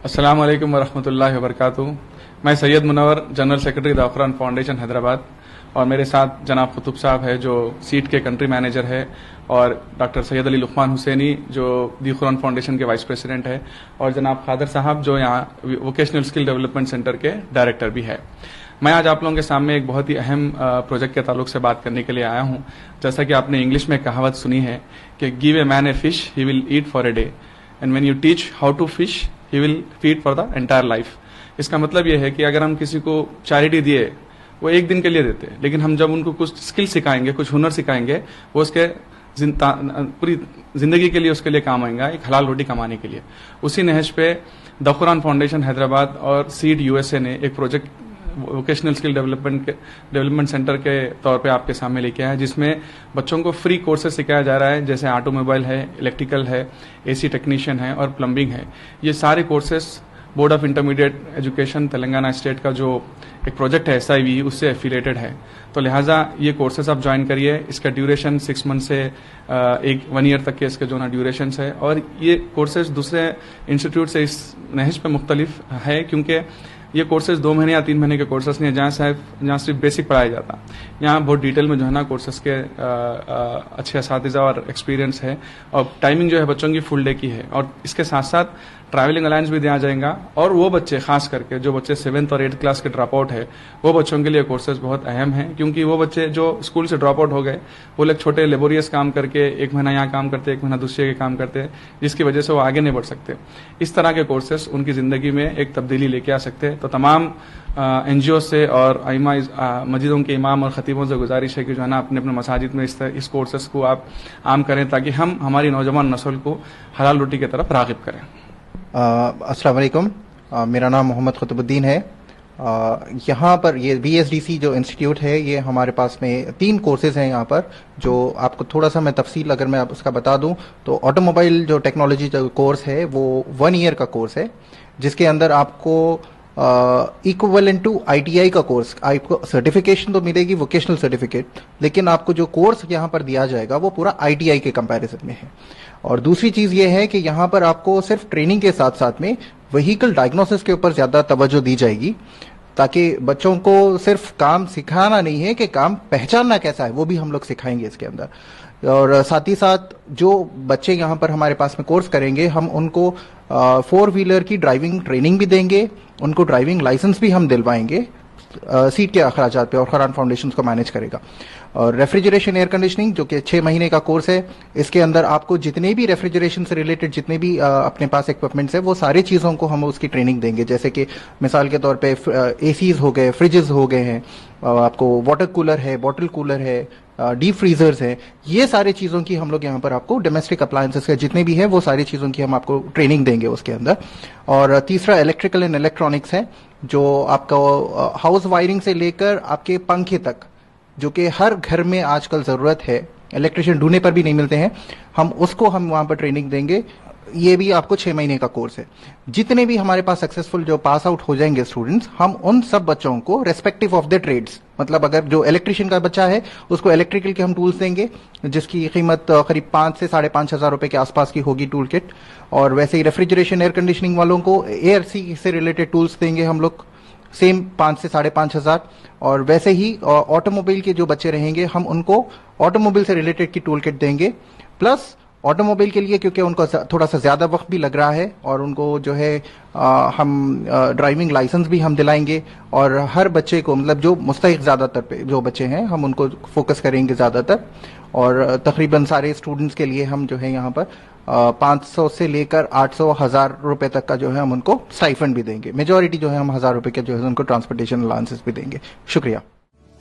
अस्सलाम वालेकुम वरहमतुल्लाहि वबरकातुहू। मैं Syed Munawwar, general secretary the Quran foundation Hyderabad, और मेरे साथ जनाब कुतुब साहब है जो सीट के कंट्री मैनेजर है, और डॉक्टर सैयद अली लुक़मान हुसैनी जो दी क़ुरान फाउंडेशन के वाइस प्रेसिडेंट है, और जनाब खादर साहब जो यहाँ वोकेशनल स्किल डेवलपमेंट सेंटर के डायरेक्टर भी है। मैं आज आप लोगों के सामने एक बहुत ही अहम प्रोजेक्ट के ताल्लुक से बात करने के लिए आया हूँ। जैसा कि आपने इंग्लिश में कहावत सुनी है कि give a man a fish he will eat for a day, and when you teach how to fish he will feed for the entire life. इसका मतलब यह है कि अगर हम किसी को चैरिटी दिए, वो एक दिन के लिए देते हैं, लेकिन हम जब उनको कुछ स्किल सिखाएंगे, कुछ हुनर सिखाएंगे, वो उसके पूरी जिंदगी के लिए उसके लिए काम आएगा, एक हलाल रोटी कमाने के लिए। उसी नहज पे द क़ुरान फाउंडेशन हैदराबाद और सीड यूएसए ने एक project vocational skill development centre के तौर पे आपके सामने लेके आया है, जिसमें बच्चों को फ्री कोर्सेज सिखाया जा रहा है, जैसे ऑटोमोबाइल है, इलेक्ट्रिकल है, एसी टेक्नीशियन है और प्लम्बिंग है। ये सारे courses board of intermediate education Telangana state का जो एक प्रोजेक्ट है SIV, उससे एफिलेटेड है। तो लिहाजा ये कोर्सेज आप ज्वाइन करिए। इसका ड्यूरेशन 6 मंथ से 1 ईयर तक के इसके जो ना ड्यूरेशन है, और ये कोर्सेज दूसरे इंस्टीट्यूट से इस नहज पे मुख्तलिफ है, क्योंकि ये कोर्सेज 2 महीने या 3 महीने के कोर्सेज नहीं है जहाँ सिर्फ बेसिक पढ़ाया जाता। यहाँ बहुत डिटेल में जो है ना कोर्सेज के अच्छे असातिज़ा और एक्सपीरियंस है, और टाइमिंग जो है बच्चों की फुल डे की है, और इसके साथ साथ ट्रैवलिंग अलायंस भी दिया जाएगा। और वो बच्चे, खास करके जो बच्चे 7th और 8th क्लास के ड्रॉप आउट है, वो बच्चों के लिए कोर्सेज बहुत अहम है, क्योंकि वो बच्चे जो स्कूल से ड्रॉप आउट हो गए, वो लोग छोटे लेबोरियस काम करके 1 महीना यहाँ काम करते, 1 महीना दूसरे के काम करते, जिसकी वजह से वो आगे नहीं बढ़ सकते। इस तरह के कोर्सेज उनकी जिंदगी में एक तब्दीली लेके आ सकते हैं। तो तमाम NGO से और मस्जिदों के इमाम और खतीबों से गुजारिश है कि जो है ना अपने अपने मसाजिद में इस कोर्सेज को आप आम करें, ताकि हम हमारी नौजवान नस्ल को हलाल रोटी की तरफ राग़िब करें। अस्सलाम वालेकुम, मेरा नाम मोहम्मद ख़ुतबुद्दीन है। यहाँ पर ये BSDC जो इंस्टीट्यूट है, ये हमारे पास में 3 कोर्सेज हैं यहाँ पर, जो आपको थोड़ा सा मैं तफसील अगर मैं उसका बता दूं तो ऑटोमोबाइल जो टेक्नोलॉजी जो कोर्स है वो 1 ईयर का कोर्स है, जिसके अंदर आपको इक्विवेलेंट टू ITI का कोर्स, आपको सर्टिफिकेशन तो मिलेगी, वोकेशनल सर्टिफिकेट, लेकिन आपको जो कोर्स यहाँ पर दिया जाएगा वो पूरा ITI के कंपैरिजन में है। और दूसरी चीज ये है कि यहाँ पर आपको सिर्फ ट्रेनिंग के साथ साथ में व्हीकल डायग्नोसिस के ऊपर ज्यादा तवज्जो दी जाएगी, ताकि बच्चों को सिर्फ काम सिखाना नहीं है कि काम पहचानना कैसा है, वो भी हम लोग सिखाएंगे इसके अंदर। और साथ ही साथ जो बच्चे यहाँ पर हमारे पास में कोर्स करेंगे, हम उनको 4 व्हीलर की ड्राइविंग ट्रेनिंग भी देंगे, उनको ड्राइविंग लाइसेंस भी हम दिलवाएंगे सीट के अखराजात पे, और क़ुरान फाउंडेशन को मैनेज करेगा। और रेफ्रिजरेशन एयर कंडीशनिंग जो कि 6 महीने का कोर्स है, इसके अंदर आपको जितने भी रेफ्रिजरेशन से रिलेटेड जितने भी अपने पास इक्विपमेंट्स है, वो सारी चीज़ों को हम उसकी ट्रेनिंग देंगे। जैसे कि मिसाल के तौर पे ACs हो गए, फ्रिजेस हो गए हैं, आपको वाटर कूलर है, बॉटल कूलर है, डीप फ्रीजर्स है, ये सारी चीज़ों की हम लोग यहाँ पर आपको डोमेस्टिक अप्लायंसेस के जितने भी है वो सारी चीज़ों की हम आपको ट्रेनिंग देंगे उसके अंदर। और तीसरा इलेक्ट्रिकल एंड इलेक्ट्रॉनिक्स है, जो आपका हाउस वायरिंग से लेकर आपके पंखे तक, जो कि हर घर में आजकल ज़रूरत है, इलेक्ट्रिशियन ढूंढने पर भी नहीं मिलते हैं, हम वहाँ पर ट्रेनिंग देंगे। ये भी आपको 6 महीने का कोर्स है। जितने भी हमारे पास सक्सेसफुल जो पास आउट हो जाएंगे स्टूडेंट्स, हम उन सब बच्चों को रेस्पेक्टिव ऑफ द ट्रेड्स, मतलब अगर जो इलेक्ट्रिशियन का बच्चा है उसको इलेक्ट्रिकल के हम टूल्स देंगे, जिसकी कीमत करीब 5 से 5,500 रुपए के आसपास की होगी टूल किट। और वैसे ही रेफ्रिजरेशन एयर कंडीशनिंग वालों को ARC से रिलेटेड टूल्स देंगे हम लोग, सेम 5 से 5,500। और वैसे ही ऑटोमोबाइल के जो बच्चे रहेंगे, हम उनको ऑटोमोबाइल से रिलेटेड की टूल किट देंगे। प्लस ऑटोमोबाइल के लिए, क्योंकि उनको थोड़ा सा ज्यादा वक्त भी लग रहा है, और उनको जो है हम ड्राइविंग लाइसेंस भी हम दिलाएंगे। और हर बच्चे को, मतलब जो मुस्तहिक ज्यादातर पे जो बच्चे हैं, हम उनको फोकस करेंगे ज्यादातर। और तकरीबन सारे स्टूडेंट्स के लिए हम जो है यहाँ पर 500 से लेकर 800-1000 रुपए तक का जो है हम उनको स्टाइफंड भी देंगे। मेजॉरिटी जो है हम 1000 रुपए के जो है उनको ट्रांसपोर्टेशन अलाउंसेस भी देंगे। शुक्रिया।